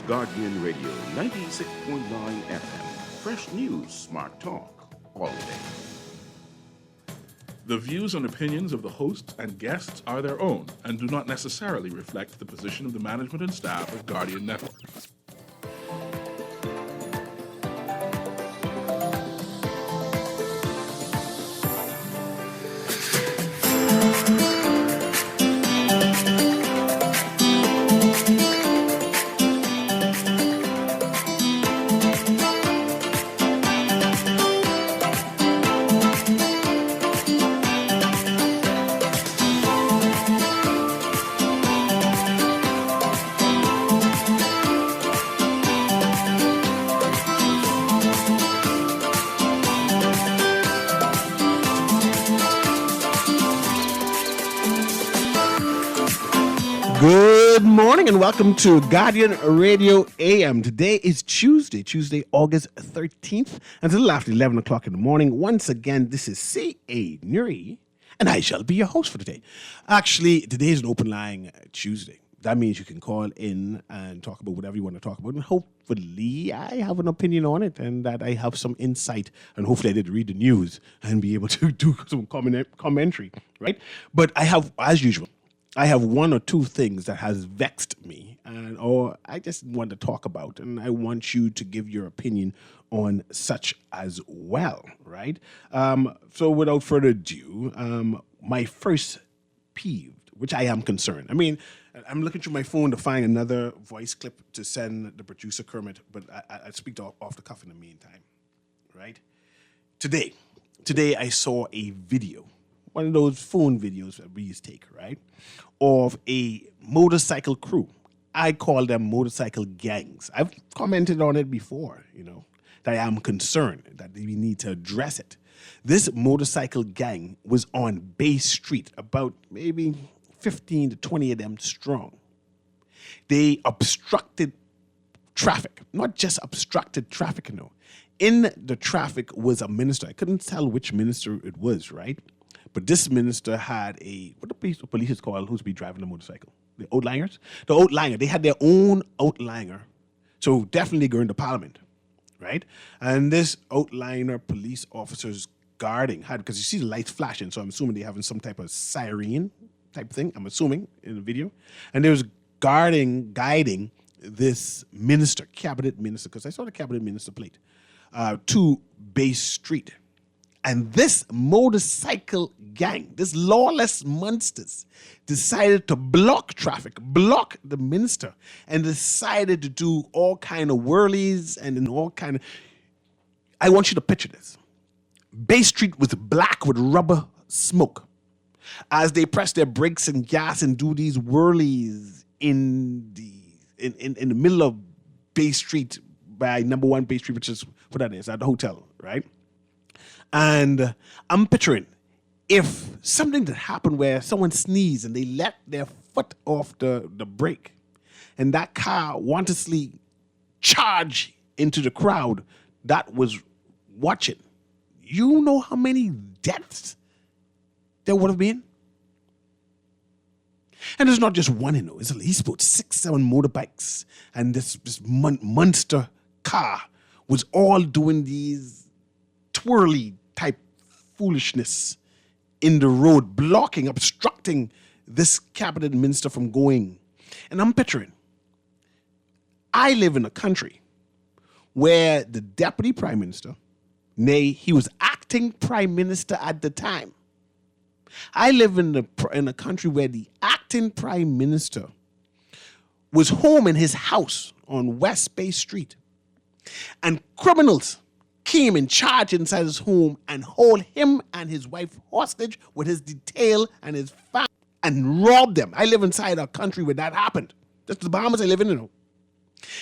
Guardian Radio 96.9 FM. Fresh news, smart talk, all day. The views and opinions of the hosts and guests are their own and do not necessarily reflect the position of the management and staff of Guardian Network. Good morning and welcome to Guardian Radio AM. Today is Tuesday, August 13th, and it's a little after 11 o'clock in the morning. Once again, this is C.A. Newry, and I shall be your host for today. Actually, today is an open line Tuesday. That means you can call in and talk about whatever you want to talk about, and hopefully I have an opinion on it and that I have some insight, and hopefully I did read the news and be able to do some commentary, right? But I have, as usual, I have one or two things that has vexed me or I just want to talk about, and I want you to give your opinion on such as well, right? So without further ado, my first peeve, which I am concerned. I mean, I'm looking through my phone to find another voice clip to send the producer Kermit, but I'll speak off the cuff in the meantime, right? Today I saw a video, one of those phone videos that we used to take, right, of a motorcycle crew. I call them motorcycle gangs. I've commented on it before, that I am concerned that we need to address it. This motorcycle gang was on Bay Street, about maybe 15 to 20 of them strong. They obstructed traffic, not just obstructed traffic, In the traffic was a minister. I couldn't tell which minister it was, right? But this minister had what the police is called, who's be driving the motorcycle? The outlangers? The outliner. They had their own outliner. So definitely going to Parliament, right? And this outliner police officers guarding because you see the lights flashing, so I'm assuming they're having some type of siren type thing, I'm assuming, in the video. And they was guiding this minister, cabinet minister, because I saw the cabinet minister plate, to Bay Street. And this motorcycle gang, this lawless monsters, decided to block traffic, block the minister, and decided to do all kind of whirlies and all kind of... I want you to picture this. Bay Street was black with rubber smoke as they press their brakes and gas and do these whirlies in the middle of Bay Street by number 1 Bay Street, which is what that is, at the hotel, right? And I'm picturing if something that happened where someone sneezed and they let their foot off the brake and that car wantonly charged into the crowd that was watching, you know how many deaths there would have been? And there's not just one, it's at least about 6-7 motorbikes, and this monster car was all doing these twirly type foolishness in the road, blocking, obstructing this cabinet minister from going. And I'm picturing, I live in a country where the deputy prime minister, nay, he was acting prime minister at the time. I live in a country where the acting prime minister was home in his house on West Bay Street, and criminals came in charge inside his home and hold him and his wife hostage with his detail and his family and robbed them. I live inside a country where that happened. That's the Bahamas I live in,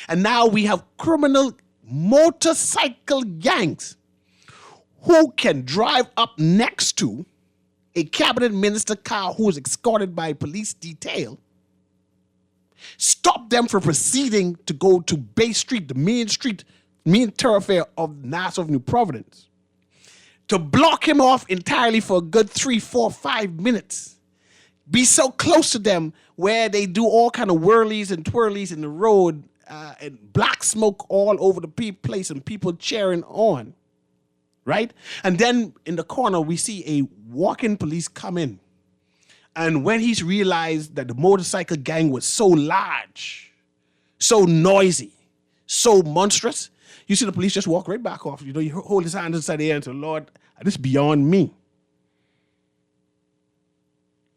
And now we have criminal motorcycle gangs who can drive up next to a cabinet minister car who is escorted by police detail, stop them from proceeding to go to Bay Street, the main thoroughfare of Nassau New Providence, to block him off entirely for a good 3, 4, 5 minutes. Be so close to them where they do all kind of whirlies and twirlies in the road and black smoke all over the place and people cheering on, right? And then in the corner, we see a walking police come in. And when he's realized that the motorcycle gang was so large, so noisy, so monstrous, you see the police just walk right back off. You know, you hold his hand inside the air and say, Lord, this is beyond me.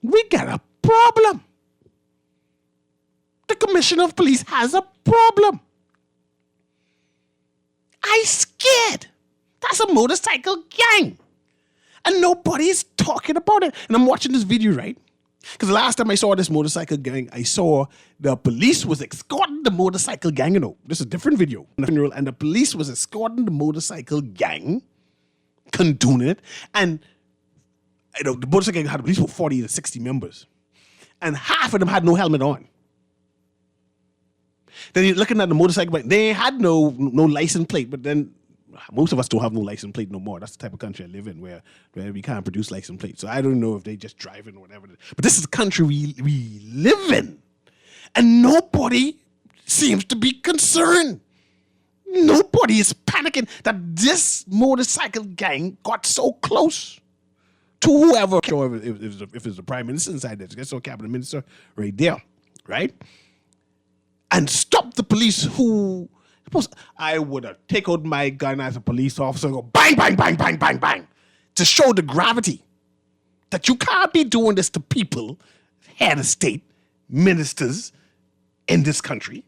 We got a problem. The commissioner of police has a problem. I scared. That's a motorcycle gang. And nobody's talking about it. And I'm watching this video, right? Because the last time I saw this motorcycle gang, I saw the police was escorting the motorcycle gang. You know, this is a different video. And the police was escorting the motorcycle gang, condoning it. And you know, the motorcycle gang had at least 40 to 60 members. And half of them had no helmet on. Then you're looking at the motorcycle bike. They had no license plate, but then most of us don't have no license plate no more. That's the type of country I live in where we can't produce license plates. So I don't know if they just driving or whatever. But this is the country we live in. And nobody seems to be concerned. Nobody is panicking that this motorcycle gang got so close to whoever, if it's the prime minister inside this, it's a cabinet minister right there, right? And stop the police who, I would have taken out my gun as a police officer and go bang, bang, bang, bang, bang, bang, to show the gravity that you can't be doing this to people, head of state, ministers in this country.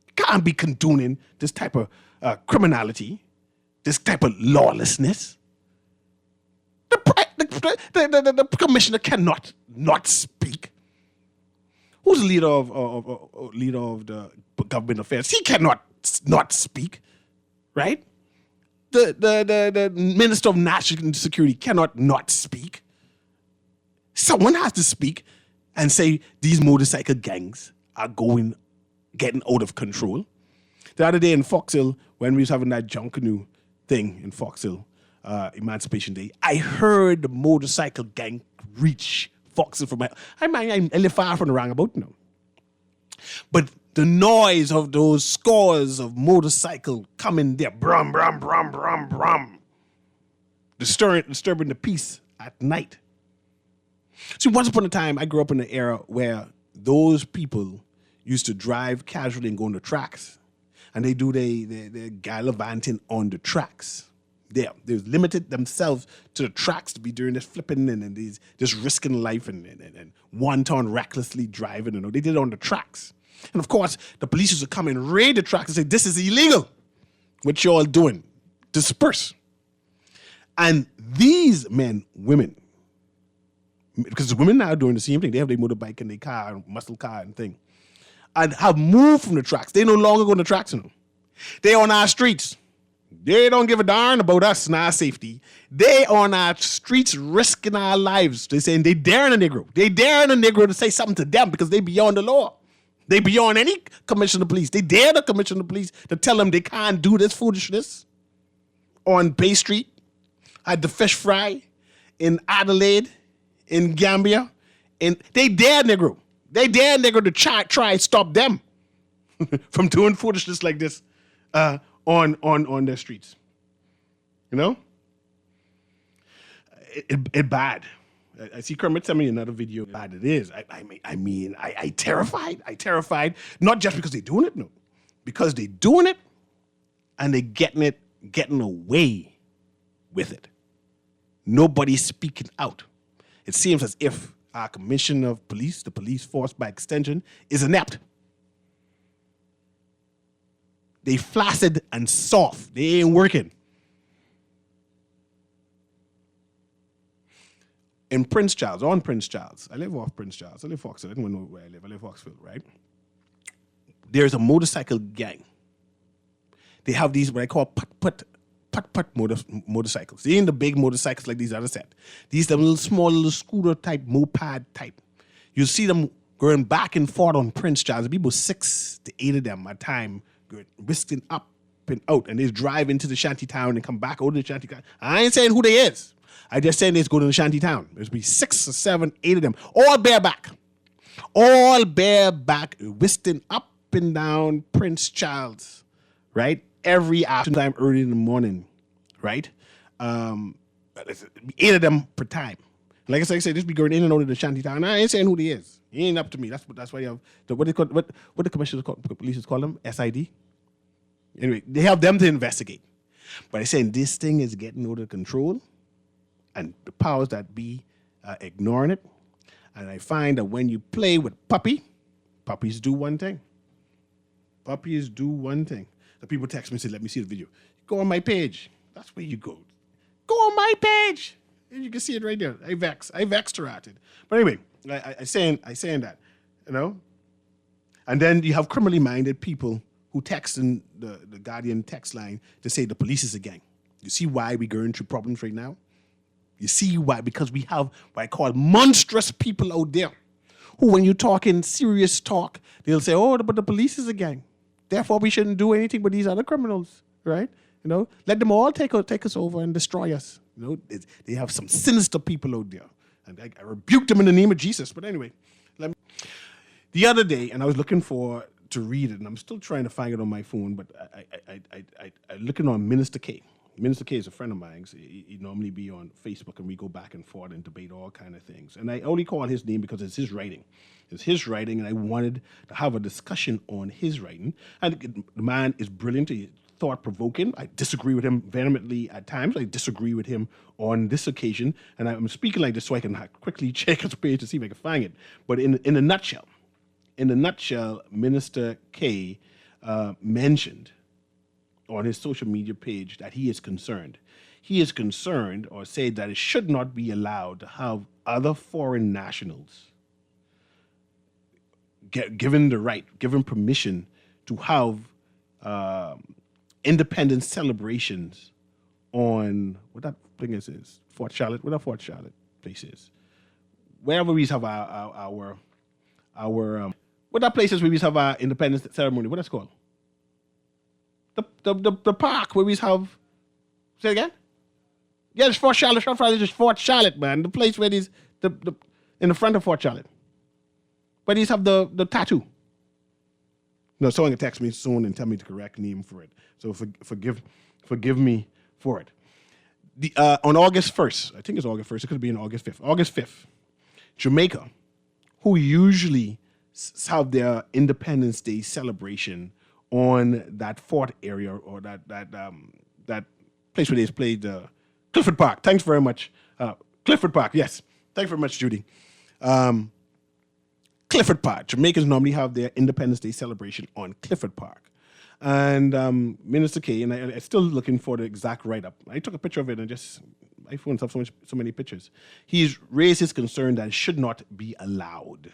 You can't be condoning this type of criminality, this type of lawlessness. The commissioner cannot not speak. Who's the leader of the government affairs? He cannot not speak, right? The minister of national security cannot not speak. Someone has to speak and say these motorcycle gangs are getting out of control. The other day in Foxhill, when we was having that junk canoe thing in Foxhill, Emancipation Day, I heard the motorcycle gang reach Foxhill from I live far from the roundabout now. But the noise of those scores of motorcycle coming there, brum, brum, brum, brum, brum, disturbing the peace at night. See, once upon a time, I grew up in an era where those people used to drive casually and go on the tracks. And they do their gallivanting on the tracks. They limited themselves to the tracks to be doing this flipping and these just risking life and wanton recklessly driving. They did it on the tracks. And of course, the police used to come and raid the tracks and say, this is illegal. What y'all doing? Disperse. And these men, women, because the women now are doing the same thing. They have their motorbike and their car, muscle car and thing. And have moved from the tracks. They no longer go on the tracks anymore. They on our streets. They don't give a darn about us and our safety. They on our streets risking our lives. They saying they daring a Negro. They daring a Negro to say something to them because they beyond the law. They beyond any commissioner of police. They dare the commissioner of police to tell them they can't do this foolishness on Bay Street, at the Fish Fry, in Adelaide, in Gambia. They dare Negro. They dare Negro to try stop them from doing foolishness like this on their streets. You know? It bad. I see Kermit send me another video. Bad it is. I terrified. I terrified. Not just because they're doing it, no. Because they're doing it and they're getting away with it. Nobody's speaking out. It seems as if our commissioner of police, the police force by extension, is inept. They flaccid and soft. They ain't working. In Prince Charles, I live off Prince Charles. I live Foxville. I don't know where I live. I live Foxville, right? There's a motorcycle gang. They have these what I call putt motorcycles. They ain't the big motorcycles like these other set. These are little small little scooter type, moped type. You see them going back and forth on Prince Charles. People 6 to 8 of them at a time going whisking up and out, and they drive into the shanty town and come back out of the shanty town. I ain't saying who they is. I just saying they go to the shanty town. There's be 6 or 7, 8 of them, all bareback, whisking up wiping down Prince Charles, right? Every afternoon, early in the morning, right? 8 of them per time. Like I say, just be going in and out of the shanty town. I ain't saying who they is. He ain't up to me. That's why you have what the commissioners call, police call them SID. Anyway, they have them to investigate. But I'm saying this thing is getting out of control, and the powers that be ignoring it. And I find that when you play with puppies do one thing. Puppies do one thing. So people text me and say, "Let me see the video." Go on my page. That's where you go. Go on my page. And you can see it right there. I vexed her at it. But anyway, I saying that, you know. And then you have criminally minded people who text in the Guardian text line to say the police is a gang. You see why we're going through problems right now? You see why? Because we have what I call monstrous people out there who, when you're talking serious talk, they'll say, "Oh, but the police is a gang. Therefore, we shouldn't do anything with these other criminals," right? You know, let them all take us over and destroy us. You know, they have some sinister people out there. And I rebuke them in the name of Jesus. But anyway, the other day, and I was looking to read it, and I'm still trying to find it on my phone, but I looking on Minister K. Minister K is a friend of mine. He normally be on Facebook, and we go back and forth and debate all kind of things. And I only call his name because it's his writing. It's his writing, and I wanted to have a discussion on his writing. And the man is brilliant. He's thought-provoking. I disagree with him vehemently at times. I disagree with him on this occasion. And I'm speaking like this so I can quickly check his page to see if I can find it. But in a nutshell, Minister K mentioned on his social media page that he is concerned. He is concerned, or said that it should not be allowed to have other foreign nationals given permission to have independence celebrations on what that thing is Fort Charlotte. What that Fort Charlotte place is, wherever we have our what that place is where we have our independence ceremony. What that's called? The park where we have. Say it again. Yeah, it's Fort Charlotte. It's Fort Charlotte, man. The place where these the in the front of Fort Charlotte, where these have the tattoo. No, someone can text me soon and tell me the correct name for it. So forgive me for it. On August 1st, I think it's August 1st. It could be on August 5th. August 5th, Jamaica, who usually have their Independence Day celebration on that fort area or that place where they played Clifford Park. Thanks very much. Clifford Park, yes. Thanks very much, Judy. Clifford Park. Jamaicans normally have their Independence Day celebration on Clifford Park. And Minister K, and I'm still looking for the exact write-up. I took a picture of it and my phone's have so many pictures. He's raised his concern that it should not be allowed,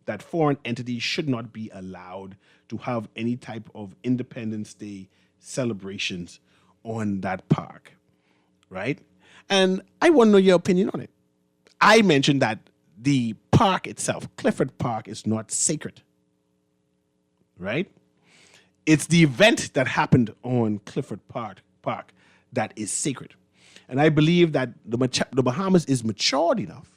that foreign entities should not be allowed to have any type of Independence Day celebrations on that park, right? And I want to know your opinion on it. I mentioned that the park itself, Clifford Park, is not sacred, right? It's the event that happened on Clifford Park that is sacred. And I believe that the Bahamas is matured enough.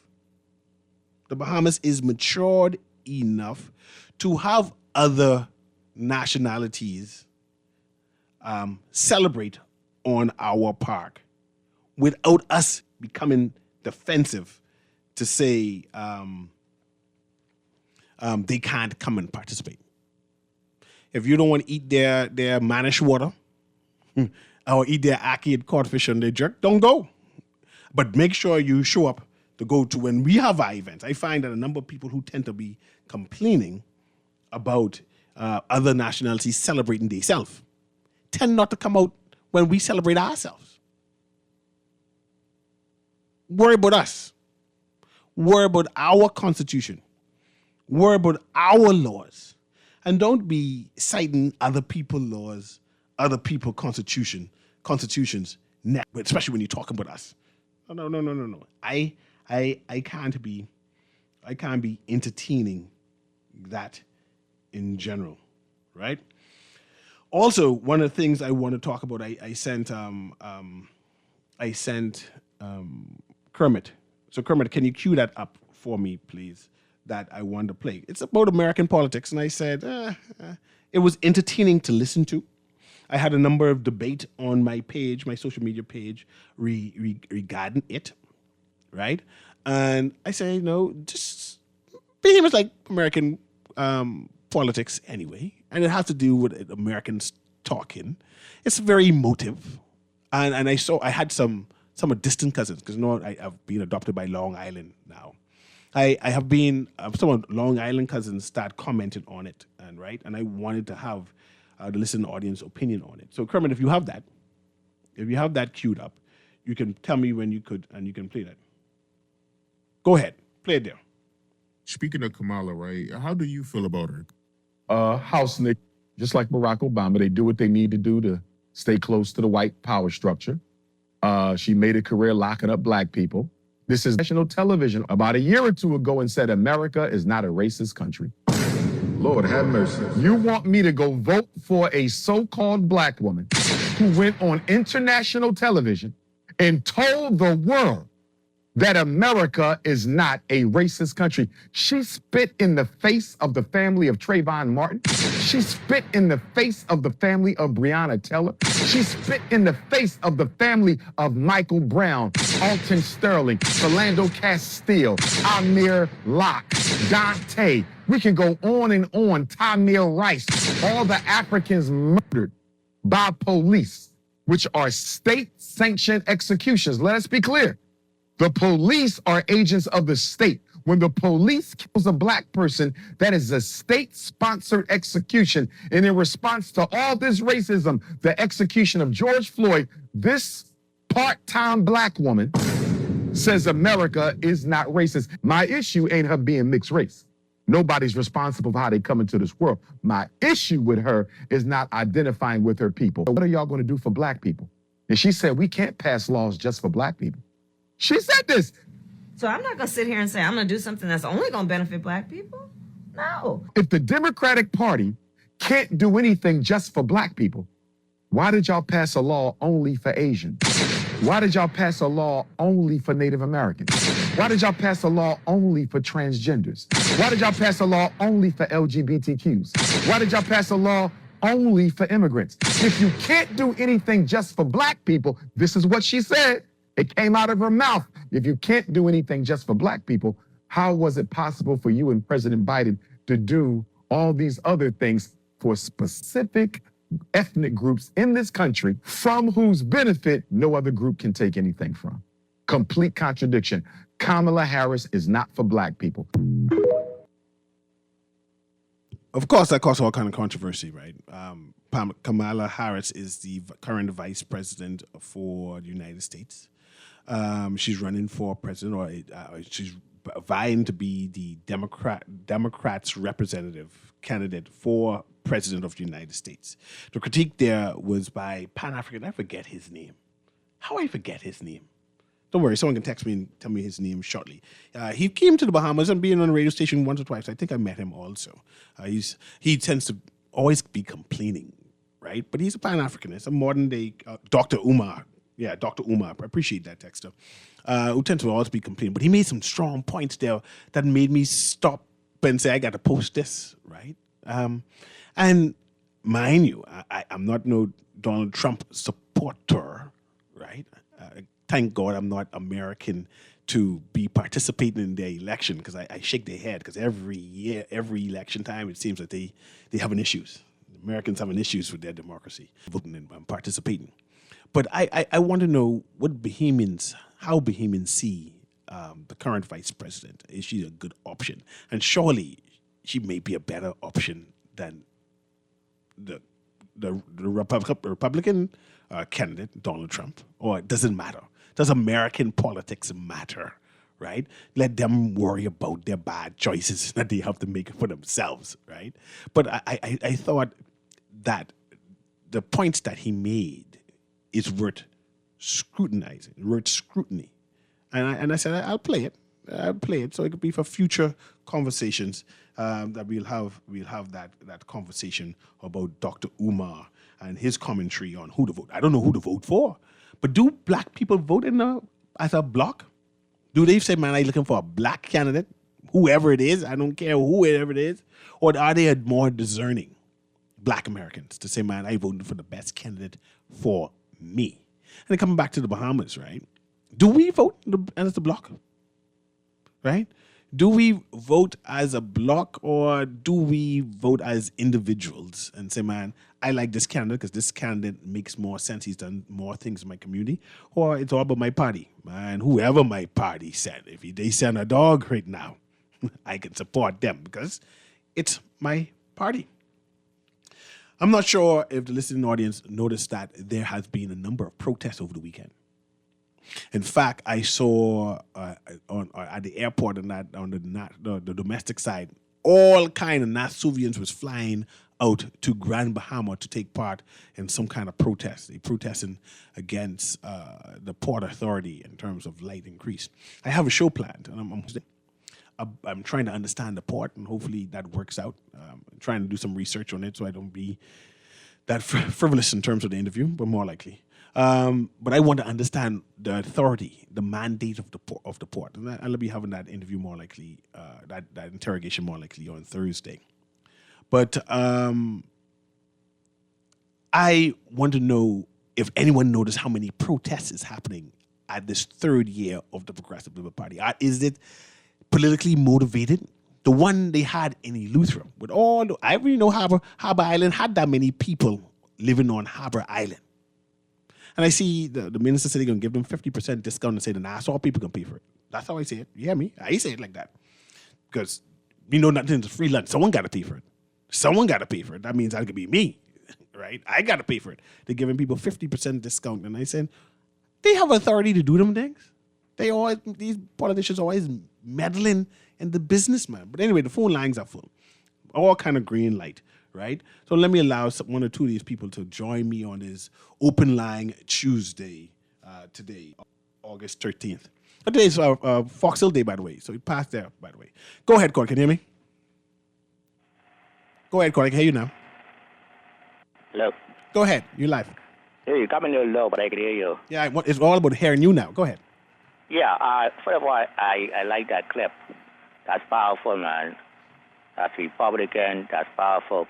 The Bahamas is matured enough to have other nationalities celebrate on our park without us becoming defensive to say they can't come and participate. If you don't want to eat their manish water or eat their ackee codfish and their jerk, don't go. But make sure you show up to go to when we have our events. I find that a number of people who tend to be complaining about other nationalities celebrating themselves tend not to come out when we celebrate ourselves. Worry about us. Worry about our Constitution. Worry about our laws. And don't be citing other people's laws, other people's constitutions, especially when you're talking about us. No. I can't be entertaining that in general, right? Also, one of the things I want to talk about, I sent Kermit. So Kermit, can you cue that up for me, please? that I wanted to play. It's about American politics, and I said it was entertaining to listen to. I had a number of debate on my page, my social media page, regarding it, right? And I say, just behemoths like American politics anyway, and it has to do with Americans talking. It's very emotive, and I had some distant cousins because I've been adopted by Long Island now. I have been some of Long Island cousins start commenting on it, and I wanted to have the listening audience opinion on it. So Kermit, if you have that queued up, you can tell me when you could, and you can play that. Go ahead, play it there. Speaking of Kamala, right? How do you feel about her? House Nick, just like Barack Obama, they do what they need to do to stay close to the white power structure. She made a career locking up black people. This is national television about a year or two ago and said America is not a racist country. Lord have mercy. You want me to go vote for a so-called black woman who went on international television and told the world that America is not a racist country? She spit in the face of the family of Trayvon Martin. She spit in the face of the family of Breonna Taylor. She spit in the face of the family of Michael Brown, Alton Sterling, Philando Castile, Amir Locke, Dante. We can go on and on. Tamir Rice, all the Africans murdered by police, which are state-sanctioned executions. Let us be clear. The police are agents of the state. When the police kills a black person, that is a state-sponsored execution. And in response to all this racism, the execution of George Floyd, this part-time black woman says America is not racist. My issue ain't her being mixed race. Nobody's responsible for how they come into this world. My issue with her is not identifying with her people. What are y'all going to do for black people? And she said, we can't pass laws just for black people. She said this. So I'm not going to sit here and say I'm going to do something that's only going to benefit black people. No. If the Democratic Party can't do anything just for black people, why did y'all pass a law only for Asians? Why did y'all pass a law only for Native Americans? Why did y'all pass a law only for transgenders? Why did y'all pass a law only for LGBTQs? Why did y'all pass a law only for immigrants? If you can't do anything just for black people, this is what she said. It came out of her mouth. If you can't do anything just for black people, how was it possible for you and President Biden to do all these other things for specific ethnic groups in this country from whose benefit no other group can take anything from? Complete contradiction. Kamala Harris is not for black people. Of course, that caused all kind of controversy, right? Kamala Harris is the current vice president for the United States. She's running for president, or she's vying to be the Democrats' representative candidate for president of the United States. The critique there was by Pan-African. I forget his name. How I forget his name? Don't worry, someone can text me and tell me his name shortly. He came to the Bahamas and being on the radio station once or twice. I think I met him also. He tends to always be complaining, right? But he's a Pan-Africanist, a modern day Dr. Umar. Yeah, Dr. Umar. I appreciate that, texter. Who tends to always be complaining. But he made some strong points there that made me stop and say, I got to post this, right? And mind you, I'm not no Donald Trump supporter, right? Thank God I'm not American to be participating in their election, because I shake their head, because every year, every election time, it seems that they having issues. Americans having issues with their democracy, voting and participating. But I want to know how Bahamians see the current vice president. Is she a good option? And surely she may be a better option than the Republican candidate, Donald Trump. Or it doesn't matter. Does American politics matter, right? Let them worry about their bad choices that they have to make for themselves, right? But I thought that the points that he made is worth scrutinizing, worth scrutiny. And I said, I'll play it so it could be for future conversations that we'll have that conversation about Dr. Umar and his commentary on who to vote. I don't know who to vote for, but do black people vote as a bloc? Do they say, man, I'm looking for a black candidate? whoever it is, I don't care whoever it is, or are they more discerning Black Americans to say, man, I voted for the best candidate for me? And then coming back to the Bahamas, right? Do we vote as the bloc? Right? Do we vote as a bloc, or do we vote as individuals and say, man, I like this candidate because this candidate makes more sense. He's done more things in my community. Or it's all about my party. Man, whoever my party send, if they send a dog right now, I can support them because it's my party. I'm not sure if the listening audience noticed that there has been a number of protests over the weekend. In fact, I saw at the airport on the domestic side, all kind of Nasuvians was flying out to Grand Bahama to take part in some kind of protest. They protesting against the Port Authority in terms of light increase. I have a show planned, and I'm trying to understand the port, and hopefully that works out. I'm trying to do some research on it so I don't be that frivolous in terms of the interview, but more likely. But I want to understand the authority, the mandate of the port. And I'll be having that interview more likely, that interrogation more likely on Thursday. But I want to know if anyone noticed how many protests is happening at this third year of the Progressive Labour Party. Is it politically motivated? The one they had in Eleuthera, with all, I really know Harbour Island had that many people living on Harbour Island. And I see the minister said they're going to give them 50% discount and say, nah, so all people can pay for it. That's how I say it. You hear me? I say it like that. Because we know nothing's free lunch. Someone got to pay for it. Someone got to pay for it. That means that could be me, right? I got to pay for it. They're giving people 50% discount. And I said, they have authority to do them things. These politicians always meddling in the business, man. But anyway, the phone lines are full. All kind of green light. Right? So let me allow one or two of these people to join me on this open line Tuesday today, August 13th. Today is Fox Hill Day, by the way. So we passed there, by the way. Go ahead, Corey. Can you hear me? Go ahead, Corey. I can hear you now. Hello. Go ahead. You're live. Hey, you're coming a little low, but I can hear you. Yeah, it's all about hearing you now. Go ahead. Yeah, first of all, I like that clip. That's powerful, man. That's Republican. That's powerful.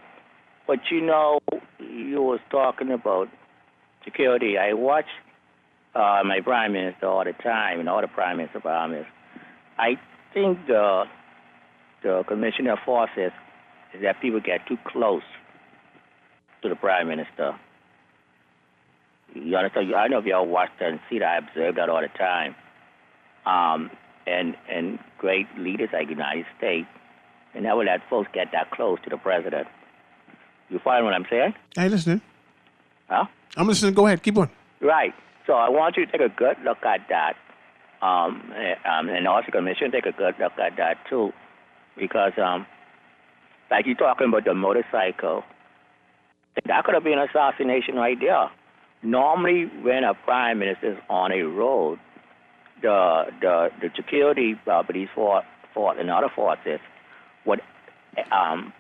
But, you was talking about security. I watch my prime minister all the time, and all the prime minister promise. I think the commissioner of forces is that people get too close to the prime minister. You understand? I know if y'all watch that and see that. I observe that all the time. And great leaders like the United States, and never let folks get that close to the president. You follow what I'm saying? Hey, listening. Huh? I'm listening. Go ahead. Keep on. Right. So I want you to take a good look at that. And also Commission take a good look at that, too. Because, like you're talking about the motorcycle, that could have been an assassination right there. Normally, when a prime minister is on a road, the security police force and other forces would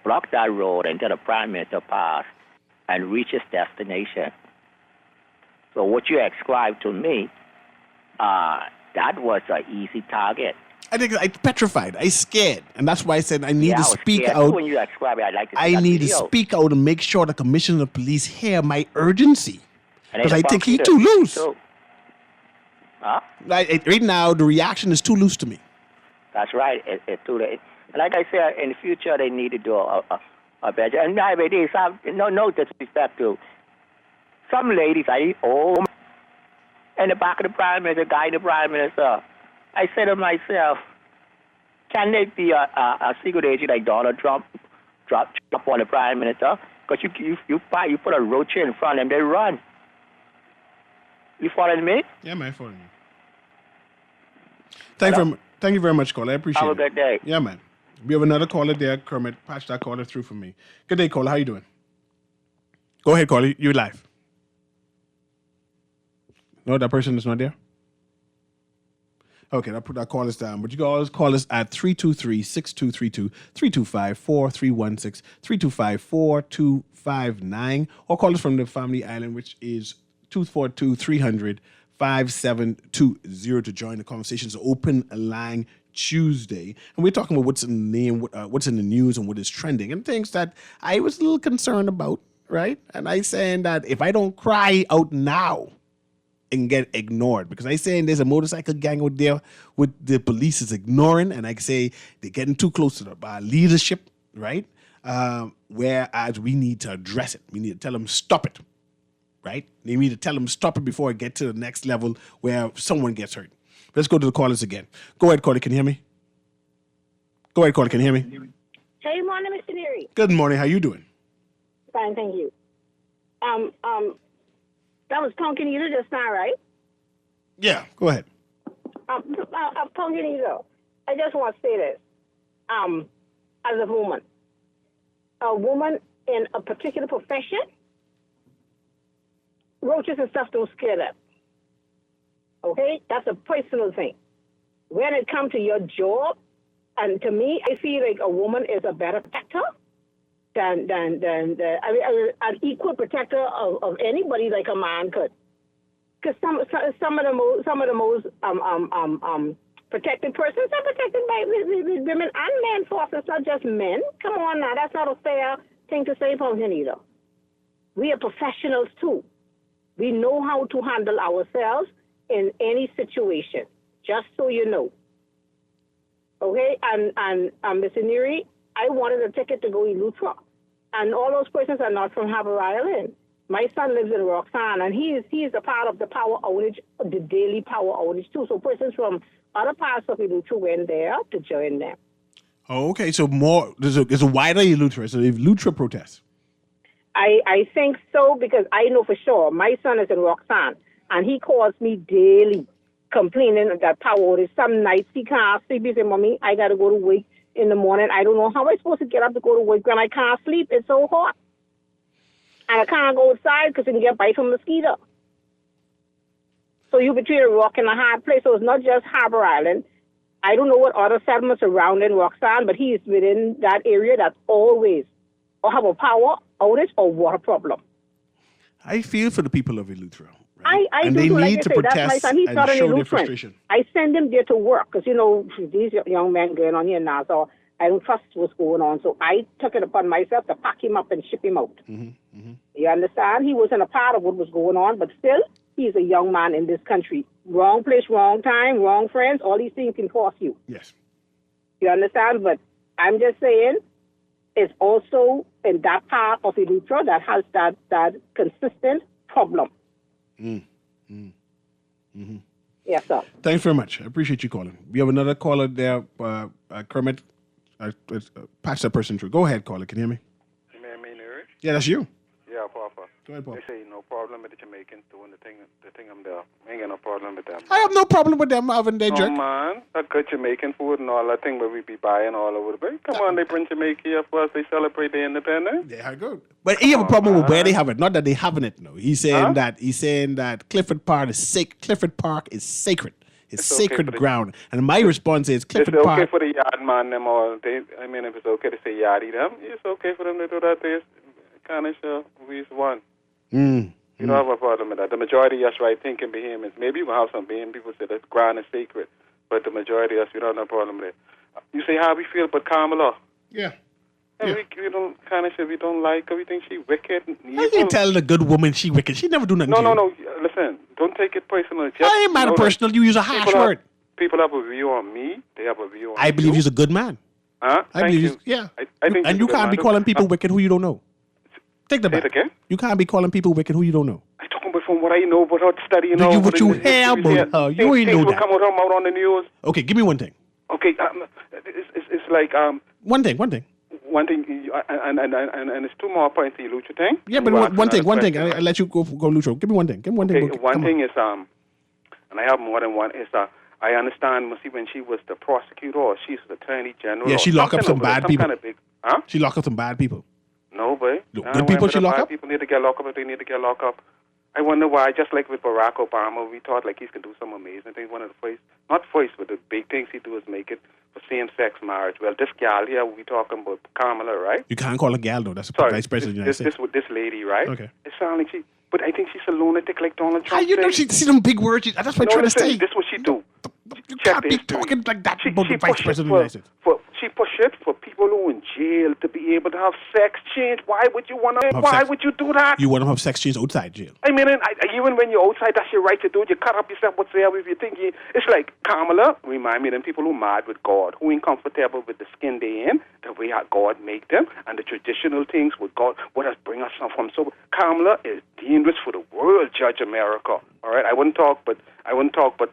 block that road until the prime minister passed and reach his destination. So what you ascribed to me, that was an easy target. I think I petrified. I scared, and that's why I said I need to speak out. When you ascribe it, I'd like to I need to speak out and make sure the commissioner of police hear my urgency, because I think he's too loose. Huh? Right now, the reaction is too loose to me. That's right. It's too late. Like I said, in the future, they need to do a better. And nowadays, no disrespect to some ladies. In the back of the prime minister, guy the prime minister. I said to myself, can there be a secret agent like Donald Trump drop on the prime minister? Because you put a roach in front of them, they run. You following me? Yeah, man, following you. Thank you very much, caller. I appreciate it. Have a good day. Yeah, man. We have another caller there, Kermit. Patch that caller through for me. Good day, caller. How you doing? Go ahead, caller. You're live. No, that person is not there? Okay, I'll put that call us down. But you can always call us at 323-6232, 325-4316, 325-4259, or call us from the Family Island, which is 242-300-5720 to join the conversation. It's an open line Tuesday, and we're talking about what's in the name, what's in the news, and what is trending, and things that I was a little concerned about, right? And I saying that if I don't cry out now, and get ignored, because I saying there's a motorcycle gang out there with the police is ignoring, and I say they're getting too close to the leadership, right? Whereas we need to address it. We need to tell them stop it, right? They need to tell them stop it before it gets to the next level where someone gets hurt. Let's go to the callers again. Go ahead, caller. Can you hear me? Go ahead, caller. Can you hear me? Hey, morning, Mr. Newry. Good morning. How you doing? Fine, thank you. That was Punkinito just now, right? Yeah. Go ahead. Punkinito, I just want to say this. As a woman in a particular profession, roaches and stuff don't scare them. Okay? That's a personal thing. When it comes to your job, and to me, I feel like a woman is a better protector than an equal protector of anybody like a man could. Because some of the most protected persons are protected by women and men forces, not just men. Come on now, that's not a fair thing to say, Punkinito. We are professionals too. We know how to handle ourselves in any situation, just so you know. Okay, and Mr. Newry, I wanted a ticket to go to Lutra. And all those persons are not from Harbour Island. My son lives in Roxanne, and he is a part of the power outage, the daily power outage too. So persons from other parts of Lutra went there to join them. Oh, okay. So there's a wider Lutra. So if Lutra protests. I think so, because I know for sure. My son is in Roxanne, and he calls me daily complaining that power outage. Some nights he can't sleep. He said, Mommy, I got to go to work in the morning. I don't know how I'm supposed to get up to go to work when I can't sleep. It's so hot. And I can't go outside because you can get bite from mosquito. So you between a rock and a hard place. So it's not just Harbour Island. I don't know what other settlements surrounding Roxanne, but he is within that area that always or have a power outage or water problem. I feel for the people of Eleuthera. Right? I and do they too. need Like to I say, protest that's my son. He's and not an show their Eleutheran. frustration. I send him there to work because, these young men going on here now, so I don't trust what's going on. So I took it upon myself to pack him up and ship him out. Mm-hmm, mm-hmm. You understand? He wasn't a part of what was going on, but still, he's a young man in this country. Wrong place, wrong time, wrong friends, all these things can cost you. Yes. You understand? But I'm just saying, it's also in that part of Eleuthera that has that consistent problem. Mm-hmm. Yes, sir. Thanks very much. I appreciate you calling. We have another caller there, Kermit. Patch that person through. Go ahead, caller. Can you hear me? You hear me, Newry? Yeah, that's you. Yeah, Papa. Go ahead, Papa. They say no problem with the Jamaicans doing the thing I'm there. I ain't got no problem with them. I have no problem with them having their jerk. No, man. That good Jamaican food and all that thing where we be buying all over the place. Come on, they bring Jamaica here for us. They celebrate the independence. Yeah, good. But he have a problem with where they have it. Not that they having it. No, he's saying that Clifford Park is sacred. Clifford Park is sacred. It's sacred ground. And my response is Clifford Park. It's Park. okay for the yard man them all. If it's okay to say yardie them, it's okay for them to do that. They kind of sure we one. You don't have a problem with that. The majority of us, right, thinking Bahamians. Maybe you will have some Bahamian people say that ground is sacred, but the majority of us, we don't have a problem with it. You say how we feel about Kamala. Yeah. And we don't kind of say we don't like her. We think she wicked. How can you tell a good woman she wicked? She never do nothing. No. Listen, don't take it personal. Just, I ain't mad at personal. You use a harsh word. People have a view on me. They have a view on I believe you're a good man. Huh? I believe you. Yeah. I think and you can't be calling people wicked who you don't know. Take that back. Say it again? You can't be calling people wicked who you don't know. I'm talking about from what I know, without studying. What you hear about her. You ain't know that. Come out on the news. Okay, give me one thing. Okay, it's like One thing. One thing, and it's two more points to you, Lucha thing. Yeah, but one thing. I'll let you go Lucha. Give me one thing. Okay, one thing is and I have more than one. Is I understand. See, when she was the prosecutor, or she's the attorney general. Yeah, she locked up some bad people. Huh? She locked up some bad people. No, boy. Good people she lock up? People need to get locked up if they need to get locked up. I wonder why, just like with Barack Obama, we thought like he's going to do some amazing things. One of the but the big things he do is make it for same-sex marriage. Well, this gal here, we talking about Kamala, right? You can't call her gal, though. That's the vice president of the United States. This lady, right? Okay. It sounds like but I think she's a lunatic like Donald Trump. How you know she see them big words? That's what I'm trying to say. This is what she do. You Check can't the be history. talking like that She- about she the vice push it president of the United States. She push it for people who are in jail to be able to have sex change. Why would you want to? Have Why sex. would you do that? You want to have sex change outside jail. I mean, even when you're outside, that's your right to do it. You cut up yourself whatsoever if you think you... It's like Kamala, remind me of them people who mad with God, who ain't comfortable with the skin they in, the way how God make them, and the traditional things with God, what has bring us from. So Kamala is dangerous for the world, Judge America. All right, I wouldn't talk, but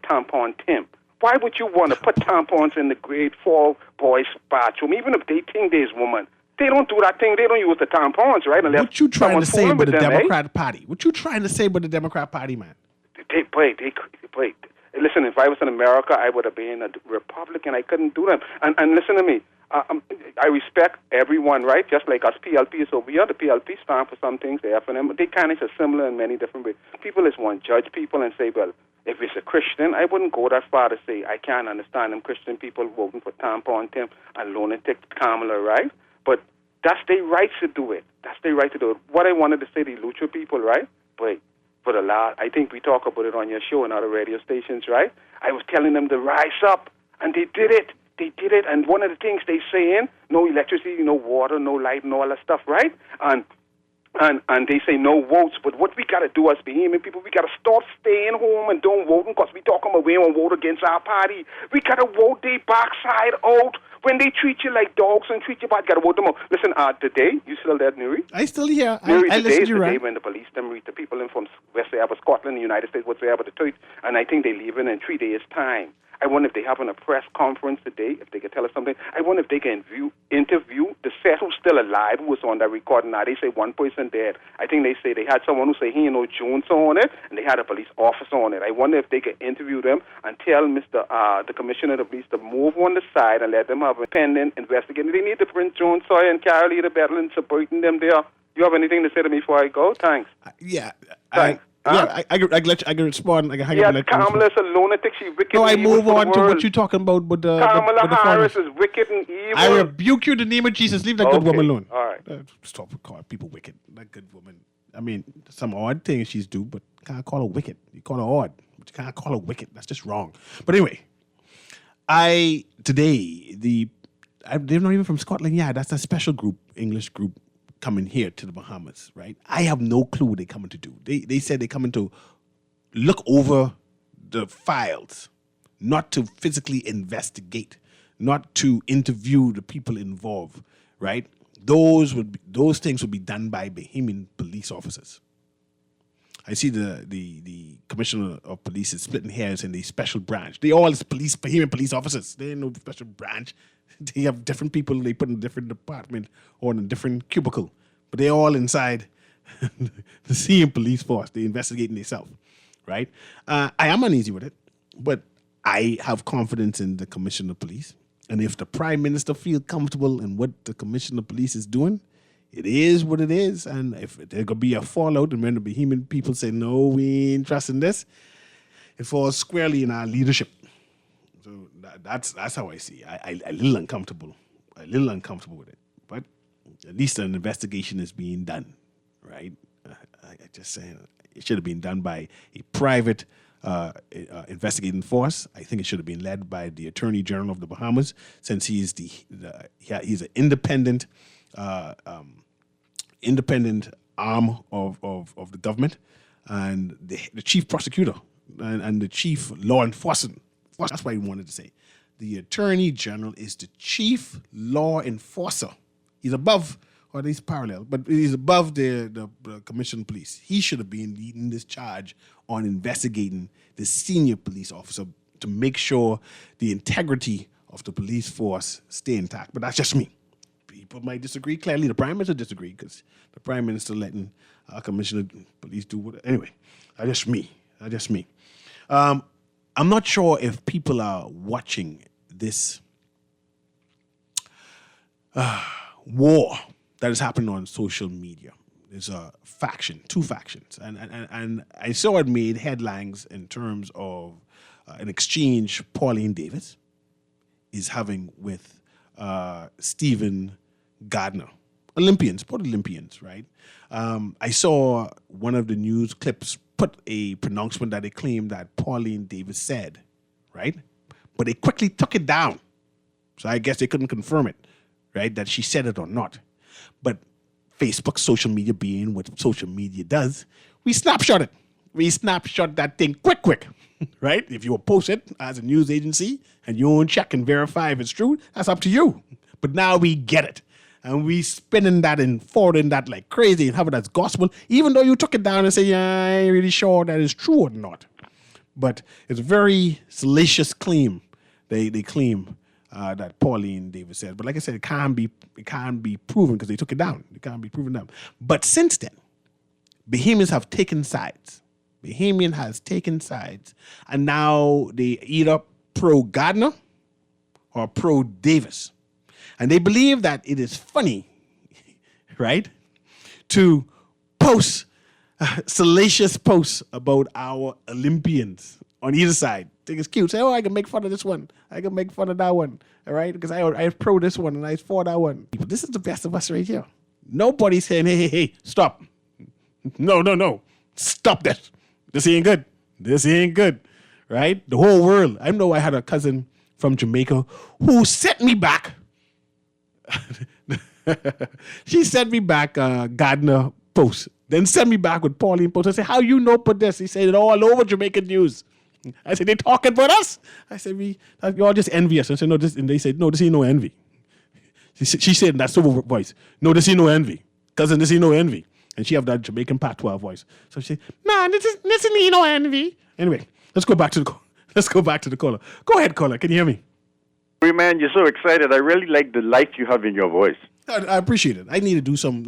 tampon Tim. Why would you want to put tampons in the grade 4 boys' bathroom, even if they think there's woman? They don't do that thing. They don't use the tampons, right? Unless What you trying to someone's say fooling about the with them, Democrat Party? What you trying to say about the Democrat Party, man? They listen, if I was in America, I would have been a Republican. I couldn't do them. And listen to me. I respect everyone, right? Just like us PLPs over here. The PLP stand for some things. The FNM, they kind of are similar in many different ways. People just want to judge people and say, well, if it's a Christian, I wouldn't go that far to say I can't understand them Christian people voting for tampon Tim and lunatic Kamala, right? But that's their right to do it. That's their right to do it. What I wanted to say to the Lucha people, right? But for the last, I think we talk about it on your show and other radio stations, right? I was telling them to rise up, and they did it. They did it, and one of the things they saying, no electricity, no water, no light, and all that stuff, right? And they say no votes, but what we got to do as Bahamian people, we got to start staying home and don't vote because we talking about we don't vote against our party. We got to vote their backside out. When they treat you like dogs and treat you bad, got to vote them out. Listen, today, you still there, Newry? I still hear. Newry, I today listen is to the you, day right? when the police them read the people in from whatsoever, Scotland, the United States, whatsoever, the tweet, and I think they leaving in 3 days' time. I wonder if they having a press conference today, if they could tell us something. I wonder if they can interview the set who's still alive, who was on that recording. Now, they say one person dead. I think they say they had someone who say he ain't no Jones on it, and they had a police officer on it. I wonder if they could interview them and tell the commissioner of the police to move on the side and let them have a pending investigation. They need to bring Jones, Sawyer, and Carol Lee to battle and supporting them there. You have anything to say to me before I go? Thanks. Thanks. I can respond. I can hang up and let you Kamala's respond. a lunatic. She's wicked. No, I and evil move for the on to what world. you're talking about with the Kamala with the Harris foreigners. is wicked and evil. I rebuke you in the name of Jesus. Leave that good Okay, woman alone. all right. Stop calling people wicked. That good woman. I mean, some odd things she's do, but you can't call her wicked. You call her odd, but you can't call her wicked. That's just wrong. But anyway, they're not even from Scotland Yard. That's a special group, English group, coming here to the Bahamas, right? I have no clue what they're coming to do. They said they're coming to look over the files, not to physically investigate, not to interview the people involved, right? Those things would be done by Bahamian police officers. I see the commissioner of police is splitting hairs in the special branch. They all Bahamian police officers. They ain't no special branch. They have different people they put in a different department or in a different cubicle, but they're all inside the same police force. They investigating themselves, right? I am uneasy with it, but I have confidence in the commissioner of police. And if the prime minister feels comfortable in what the commissioner of police is doing, it is what it is. And if there could be a fallout, and when the Bahamian people say, no, we ain't trusting this, it falls squarely in our leadership. So that's how I see it. I a little uncomfortable with it. But at least an investigation is being done, right? I just saying it should have been done by a private investigating force. I think it should have been led by the Attorney General of the Bahamas, since he's he's an independent arm of the government, and the chief prosecutor and the chief law enforcement. That's what I wanted to say. The Attorney General is the chief law enforcer. He's above, or he's parallel, but he's above the Commission of Police. He should have been leading this charge on investigating the senior police officer to make sure the integrity of the police force stay intact. But that's just me. People might disagree. Clearly, the Prime Minister disagree because the Prime Minister letting our Commissioner of Police do whatever. Anyway, that's just me. I'm not sure if people are watching this war that is happening on social media. There's two factions, and I saw it made headlines in terms of an exchange Pauline Davis is having with Stephen Gardner, both Olympians, right? I saw one of the news clips put a pronouncement that they claimed that Pauline Davis said, right? but they quickly took it down. So I guess they couldn't confirm it, right, that she said it or not. But Facebook, social media being what social media does, we snapshot it. We snapshot that thing quick, right? If you will post it as a news agency and you won't check and verify if it's true, that's up to you. But now we get it. And we spinning that and forwarding that like crazy and have it as gospel, even though you took it down and say, yeah, I ain't really sure that is true or not. But it's a very salacious claim. They claim that Pauline Davis said. But like I said, it can't be proven because they took it down. It can't be proven down. But since then, Bahamians have taken sides. Bahamian has taken sides. And now they either pro-Gardner or pro-Davis. And they believe that it is funny, right, to post salacious posts about our Olympians on either side. Think it's cute. Say, oh, I can make fun of this one. I can make fun of that one. All right? Because I pro this one and I for that one. But this is the best of us right here. Nobody's saying, hey, stop. No. Stop that. This ain't good. This ain't good. Right? The whole world. I know I had a cousin from Jamaica who sent me back. She sent me back Gardner post. Then sent me back with Pauline post. I said, how you know put this? He said it all over Jamaican news. I said, they talking about us? I said, you all just envious. I said, no, this, and they said, no, this ain't no envy. She said in that silver voice, no, this ain't no envy. Cousin, this ain't no envy. And she have that Jamaican patois voice. So she said, nah, this ain't no envy. Anyway, let's go back to the caller. Go ahead, caller. Can you hear me? Man, you're so excited. I really like the life you have in your voice. I appreciate it. I need to do some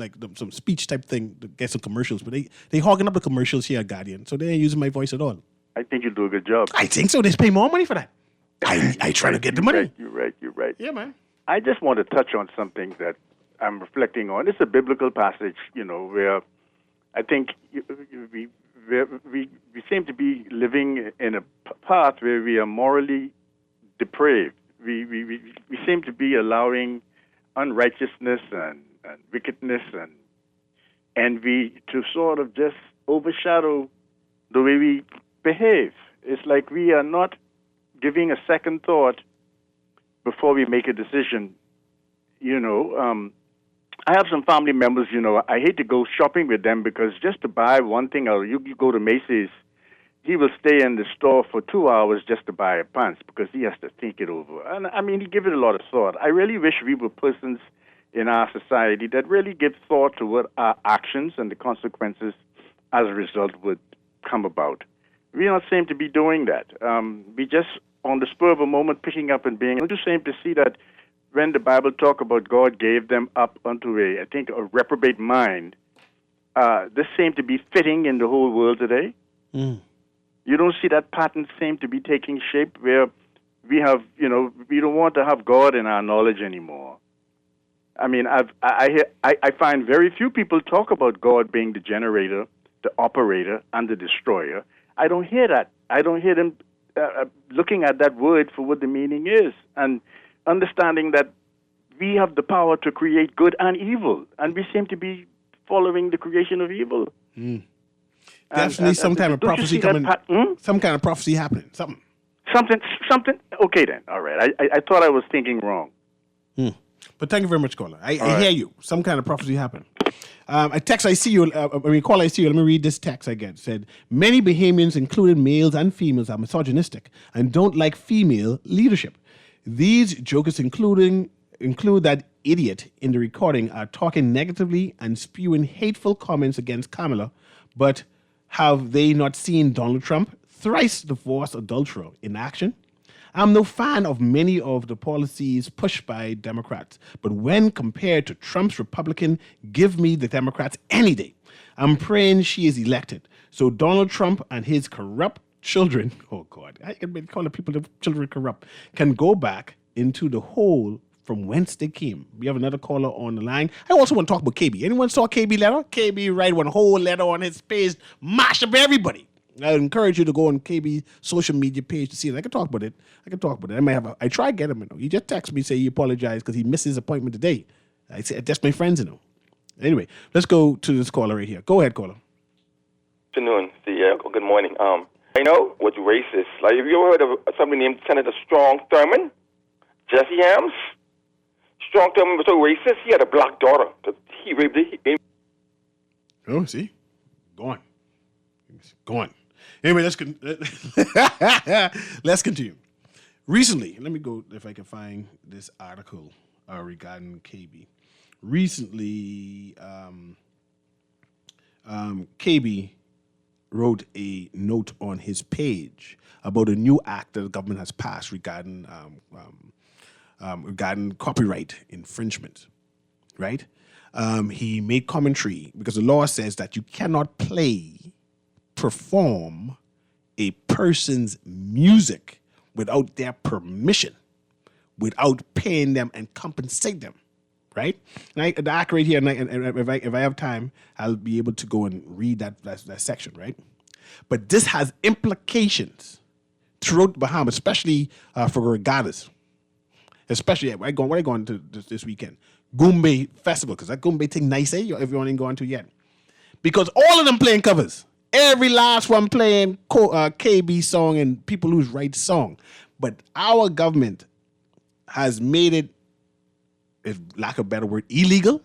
speech type thing to get some commercials, but they hogging up the commercials here at Guardian, so they ain't using my voice at all. I think you do a good job. I think so. They pay more money for that. I try to get the money. You're right. Yeah, man. I just want to touch on something that I'm reflecting on. It's a biblical passage, where I think we seem to be living in a path where we are morally depraved. We seem to be allowing unrighteousness and wickedness and envy to sort of just overshadow the way we behave. It's like we are not giving a second thought before we make a decision. I have some family members, I hate to go shopping with them because just to buy one thing, or you go to Macy's, he will stay in the store for 2 hours just to buy a pants because he has to think it over. And I mean, he gives it a lot of thought. I really wish we were persons in our society that really give thought to what our actions and the consequences as a result would come about. We don't seem to be doing that. We just, on the spur of a moment, picking up and being. We just seem to see that when the Bible talk about God gave them up unto a reprobate mind, this seemed to be fitting in the whole world today. Mm. You don't see that pattern seem to be taking shape where we have, we don't want to have God in our knowledge anymore. I mean, I find very few people talk about God being the generator, the operator, and the destroyer. I don't hear that. I don't hear them looking at that word for what the meaning is and understanding that we have the power to create good and evil, and we seem to be following the creation of evil. Mm. Definitely some kind of prophecy coming. Some kind of prophecy happening. Something. Okay, then. All right. I thought I was thinking wrong. But thank you very much, caller. I hear you. Some kind of prophecy happened. A text I see you. Caller I see you. Let me read this text again. It said, many Bahamians, including males and females, are misogynistic and don't like female leadership. These jokers, include that idiot in the recording, are talking negatively and spewing hateful comments against Kamala, but have they not seen Donald Trump, thrice divorced adulterer, in action? I'm no fan of many of the policies pushed by Democrats, but when compared to Trump's Republican, give me the Democrats any day. I'm praying she is elected, so Donald Trump and his corrupt children, oh God, I can call the people the children corrupt, can go back into the hole from whence they came. We have another caller on the line. I also want to talk about KB. Anyone saw KB letter? KB write one whole letter on his page, mash up everybody. I encourage you to go on KB social media page to see it. I can talk about it. I might have I try to get him. He just texted me, say he apologized because he missed his appointment today. I said, that's my friends, Anyway, let's go to this caller right here. Go ahead, caller. Good afternoon. Good morning. was racist. Like, have you ever heard of somebody named Senator Strong Thurmond? Jesse Helms? Strong Thurmond was so racist, he had a black daughter. He raped her. Oh, see? Go on. Go on. Anyway, let's continue. Recently, let me go if I can find this article regarding KB. Recently, KB wrote a note on his page about a new act that the government has passed regarding copyright infringement, right? He made commentary because the law says that you cannot perform a person's music without their permission, without paying them and compensate them, right? And the act right here, and if I have time, I'll be able to go and read that section, right? But this has implications throughout the Bahamas, especially for regattas. Especially, what I going to this weekend? Goombay Festival, because that Goombay thing nice, eh? If you ain't gone to yet. Because all of them playing covers. Every last one playing KB song and people who write song. But our government has made it, if lack of a better word, illegal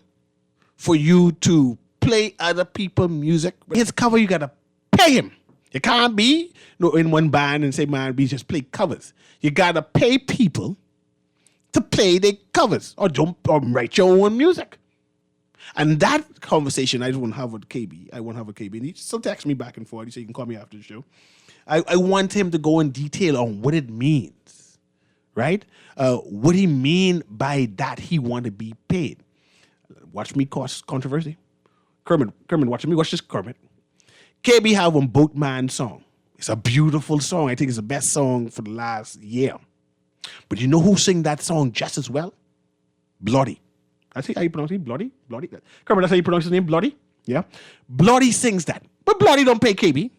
for you to play other people's music. His cover, you got to pay him. You can't be in one band and say, man, we just play covers. You got to pay people to play their covers or write your own music. And that conversation I won't have with KB. I won't have with KB. And he still texts me back and forth. He said, you can call me after the show. I want him to go in detail on what it means, right? What he mean by that he want to be paid. Watch me cause controversy. Kermit, watch this, Kermit. KB have a Boatman song. It's a beautiful song. I think it's the best song for the last year. But you know who sing that song just as well? Bloody. That's how you pronounce it? Bloody? Kermit, that's how you pronounce his name? Bloody? Yeah. Bloody sings that. But Bloody don't pay KB.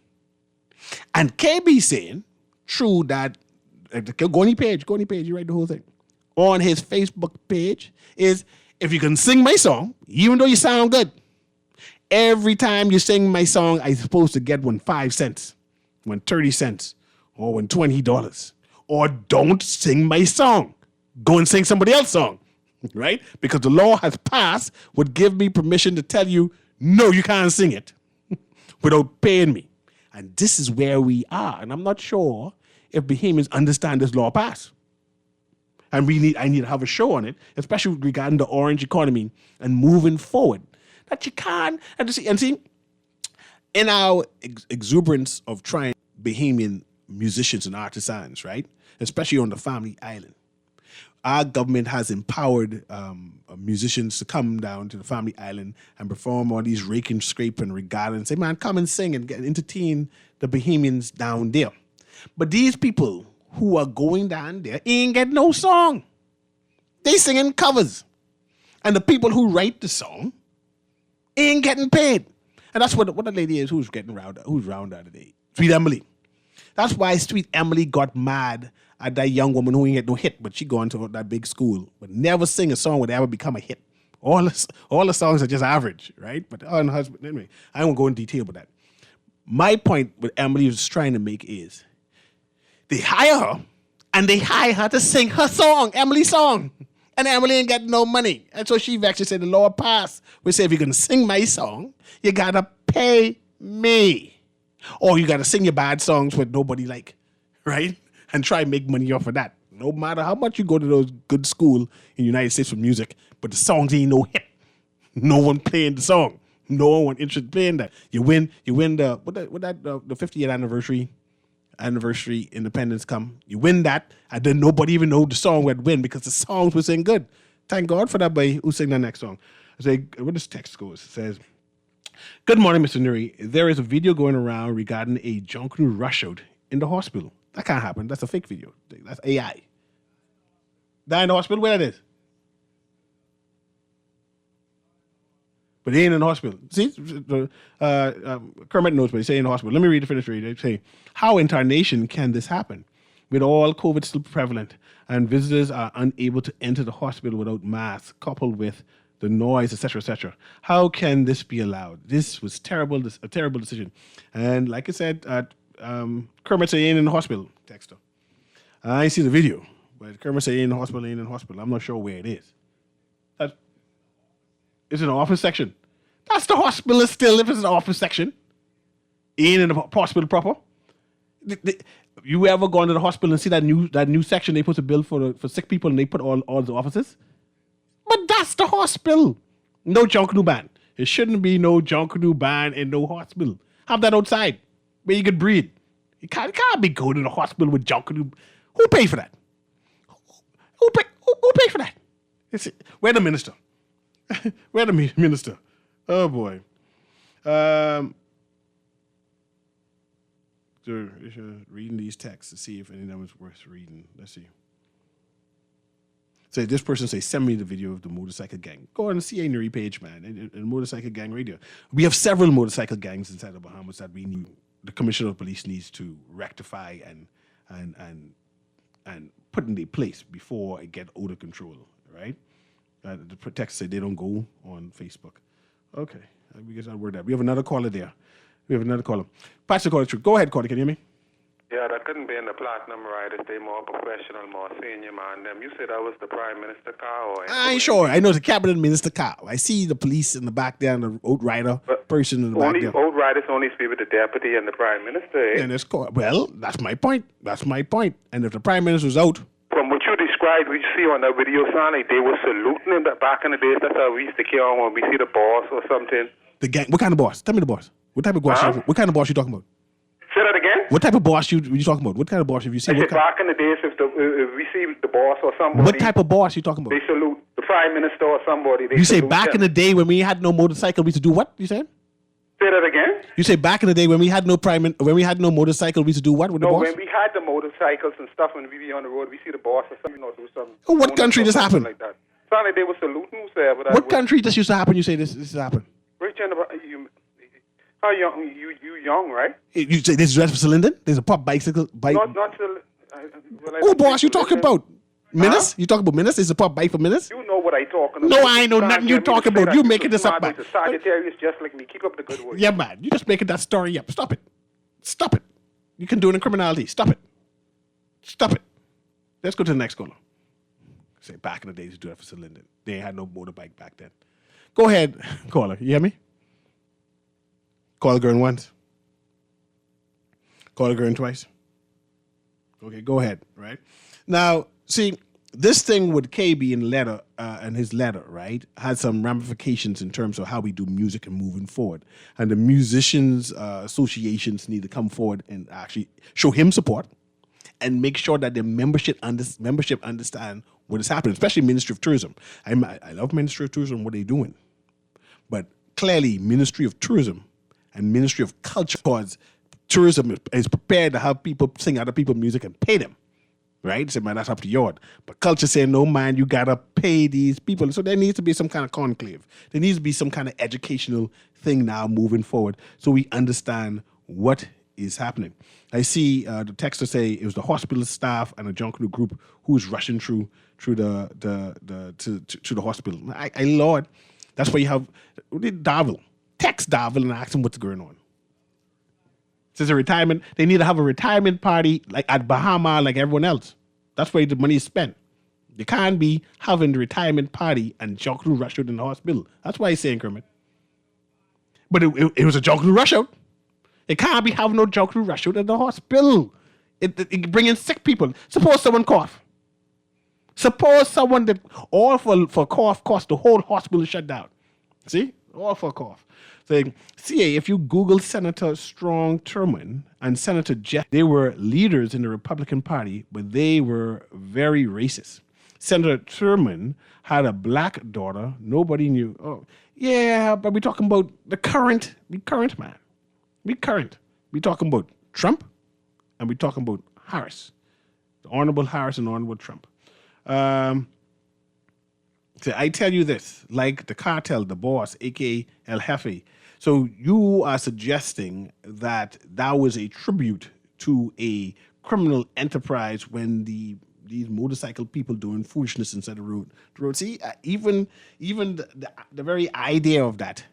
And KB saying, true that, go on your page, you write the whole thing. On his Facebook page is, if you can sing my song, even though you sound good, every time you sing my song, I'm supposed to get 5 cents, 30 cents, or $20. Or don't sing my song. Go and sing somebody else's song, right? Because the law has passed would give me permission to tell you, no, you can't sing it without paying me. And this is where we are. And I'm not sure if Bahamians understand this law passed. And I need to have a show on it, especially regarding the orange economy and moving forward. That you can't, and see, in our exuberance of trying Bahamian musicians and artisans, right? Especially on the Family Island. Our government has empowered musicians to come down to the Family Island and perform all these rake and scrape and regatta and say, man, come and sing and entertain the Bahamians down there. But these people who are going down there ain't get no song. They singing covers. And the people who write the song ain't getting paid. And that's what the lady is who's round out today. Sweet Emily. That's why Sweet Emily got mad at that young woman who ain't get no hit, but she going to that big school, but never sing a song would ever become a hit. All the songs are just average, right? But anyway, I won't go in detail with that. My point what Emily was trying to make is they hire her and they hire her to sing her song, Emily's song. And Emily ain't got no money. And so she actually said the law passed. We say if you're going to sing my song, you got to pay me. Or you got to sing your bad songs with nobody like, right? And try and make money off of that. No matter how much you go to those good school in the United States for music, but the songs ain't no hit. No one playing the song. No one interested in playing that. You win the 50th anniversary independence come. You win that, and then nobody even know the song would win because the songs were sing good. Thank God for that boy who sang that next song. I say, what this text goes, it says, good morning, Mr. Newry. There is a video going around regarding a junkie rush out in the hospital. That can't happen. That's a fake video. That's AI. Die in the hospital? Where that is? But they ain't in the hospital. See, Kermit knows, but he say in the hospital. Let me read the finish read. They say, how in tarnation can this happen? With all COVID still prevalent and visitors are unable to enter the hospital without masks, coupled with the noise, etc., etc. How can this be allowed? This was a terrible decision. And like I said, Kermit say he ain't in the hospital. Text her. I ain't seen the video, but Kermit say he ain't in the hospital, he ain't in the hospital. I'm not sure where it is. It's in the office section. That's the hospital still if it's in the office section. He ain't in the hospital proper. You ever gone to the hospital and see that new section they put a bill for sick people and they put all the offices? But that's the hospital. No junk new band. It shouldn't be no junk new band in no hospital. Have that outside where you could breathe. You can't be going to the hospital with junk new. Who pay for that? Who pay for that? Where the minister? Where the minister? Oh boy. So reading these texts to see if any of them is worth reading. Let's see. So this person says, send me the video of the motorcycle gang. Go on the CA Newry page, man, and Motorcycle Gang Radio. We have several motorcycle gangs inside the Bahamas that the Commissioner of Police needs to rectify and put in their place before it get out of control, right? The protectors say they don't go on Facebook. Okay, we get that word out. We have another caller there. Pass the caller through. Go ahead, caller. Can you hear me? Yeah, that couldn't be in the platinum riders. They more professional, more senior man. Them. You said that was the Prime Minister car, or I ain't sure. I know it's a cabinet minister car. I see the police in the back there and the outrider person in the back there. Outriders only speak with the deputy and the Prime Minister. Eh? And it's well, that's my point. And if the Prime Minister's out, from what you described, we see on that video, sound like they were saluting him back in the days. That's how we used to carry on when we see the boss or something. The gang. What kind of boss? Tell me the boss. What type of boss? What kind of boss you talking about? Say that again? What type of boss you talking about? What kind of boss have you seen? Back in the days, if we see the boss or somebody... What type of boss you talking about? They salute the Prime Minister or somebody. You say back in the day when we had no motorcycle, we used to do what? You said? Say that again? You say back in the day when we had no motorcycle, we used to do what with the boss? When we had the motorcycles and stuff, when we be on the road, we see the boss or something, do something. Oh, what country this happened? Like that. Sound like they were saluting whoever. What country this used to happen? You say this happened? Rich and how young? You young, right? You say this is dress for cylinder? There's a pop bicycle bike. Who boss you talking about? Menace? You talking about Menace? Is a pop bike for Menace? You know what I talking about. No, I ain't know nothing you talking about. You making this up, man. Sagittarius just like me. Keep up the good work. Yeah, man. You just making that story up. Stop it. You can do it in criminality. Stop it. Let's go to the next caller. Say back in the days, you do that for cylinder. They had no motorbike back then. Go ahead, caller. You hear me? Call the girl once. Call the girl twice. Okay, go ahead, right? Now, see, this thing with KB in his letter, right, had some ramifications in terms of how we do music and moving forward. And the musicians associations need to come forward and actually show him support and make sure that their membership understand what is happening, especially Ministry of Tourism. I love Ministry of Tourism, what they're doing. But clearly, Ministry of Tourism and Ministry of Culture, because tourism is prepared to have people sing other people's music and pay them, right? Say, man, that's up to you. But culture saying, no, man, you got to pay these people. So there needs to be some kind of conclave. There needs to be some kind of educational thing now moving forward so we understand what is happening. I see the texter say it was the hospital staff and a Junkanoo group who was rushing through the hospital. I Lord, that's why you have Darville. Text Darville and ask him what's going on. Says a retirement. They need to have a retirement party like at Bahama, like everyone else. That's where the money is spent. You can't be having the retirement party and Junkanoo rush out in the hospital. That's why he's saying, Kermit. But it was a Junkanoo rush out. It can't be having no Junkanoo rush out in the hospital. It bring in sick people. Suppose someone cough. Suppose someone that all for cough cost the whole hospital shut down. See? All for cough. So, CA, if you Google Senator Strong Thurmond and Senator Jeff, they were leaders in the Republican Party, but they were very racist. Senator Thurmond had a black daughter. Nobody knew. Oh, yeah, but we're talking about the current man. We current. We're talking about Trump and we're talking about Harris. The Honorable Harris and Honorable Trump. So I tell you this, like the cartel, the boss, a.k.a. El Jefe. So you are suggesting that was a tribute to a criminal enterprise when these motorcycle people doing foolishness inside the road. See, even the very idea of that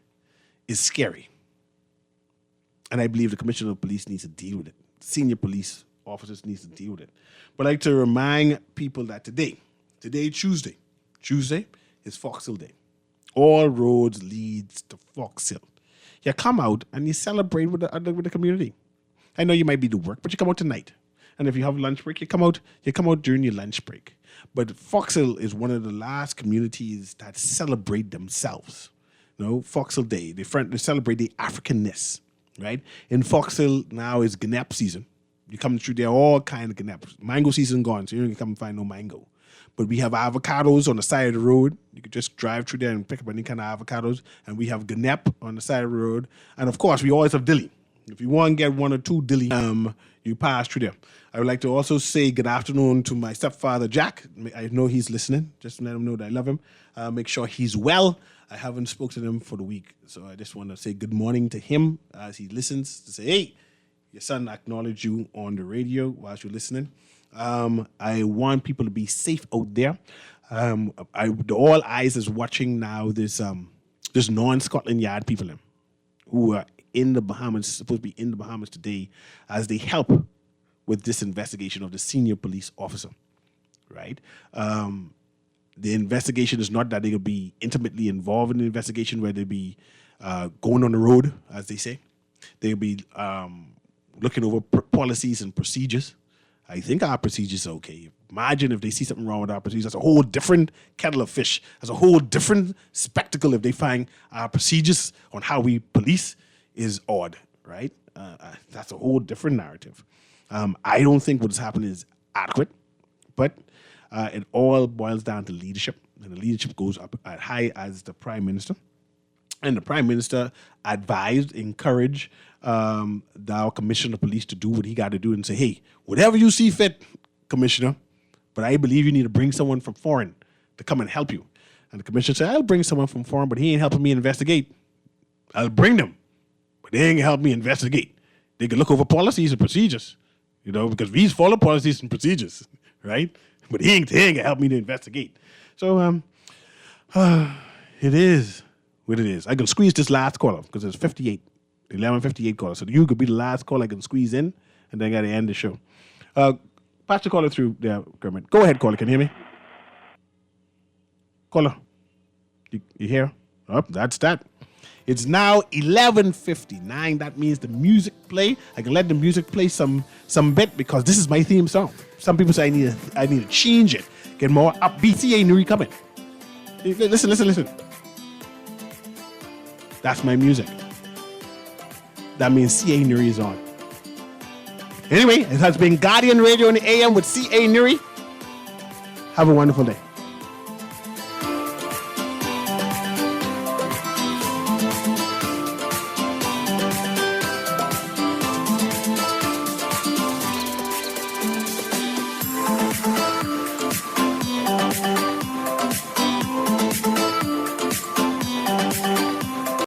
is scary. And I believe the Commissioner of Police needs to deal with it. senior police officers needs to deal with it. But I'd like to remind people that today, Tuesday is Fox Hill Day. All roads leads to Fox Hill. You come out and you celebrate with the community. I know you might be to work, but you come out tonight. And if you have lunch break, you come out during your lunch break. But Fox Hill is one of the last communities that celebrate themselves. Fox Hill Day, they celebrate the Africanness, right? In Fox Hill now is Gnep season. You come through there, all kind of Gnep. Mango season gone, so you don't come and find no mango. But we have avocados on the side of the road. You could just drive through there and pick up any kind of avocados. And we have Gnep on the side of the road. And of course, we always have dilly. If you want to get 1 or 2 dilly, you pass through there. I would like to also say good afternoon to my stepfather, Jack. I know he's listening. Just to let him know that I love him. Make sure he's well. I haven't spoken to him for the week. So I just want to say good morning to him as he listens to say, hey, your son acknowledged you on the radio whilst you're listening. I want people to be safe out there. All eyes is watching now this non-Scotland Yard people who are in the Bahamas, supposed to be in the Bahamas today, as they help with this investigation of the senior police officer, right? The investigation is not that they will be intimately involved in the investigation where they'll be going on the road, as they say. They'll be looking over policies and procedures. I think our procedures are okay. Imagine if they see something wrong with our procedures. That's a whole different kettle of fish. That's a whole different spectacle if they find our procedures on how we police is odd, right? That's a whole different narrative. I don't think what's happened is adequate, but it all boils down to leadership, and the leadership goes up as high as the Prime Minister. And the Prime Minister advised, encouraged our Commissioner of Police to do what he got to do and say, hey, whatever you see fit, Commissioner, but I believe you need to bring someone from foreign to come and help you. And the Commissioner said, I'll bring someone from foreign, but he ain't helping me investigate. I'll bring them, but they ain't help me investigate. They can look over policies and procedures, because we follow policies and procedures, right? But he ain't gonna help me to investigate. So it is what it is. I can squeeze this last caller because it's 58, 11:58 caller. So you could be the last call I can squeeze in, and then I got to end the show. Patch the caller through there, Kermit. Go ahead, caller. Can you hear me? Caller, you hear? Oh, that's that. It's now 11:59. That means the music play. I can let the music play some bit because this is my theme song. Some people say I need to change it. Get more upbeat. CA Newry coming. Listen. That's my music. That means CA Newry is on. Anyway, it has been Guardian Radio in the AM with CA Newry. Have a wonderful day.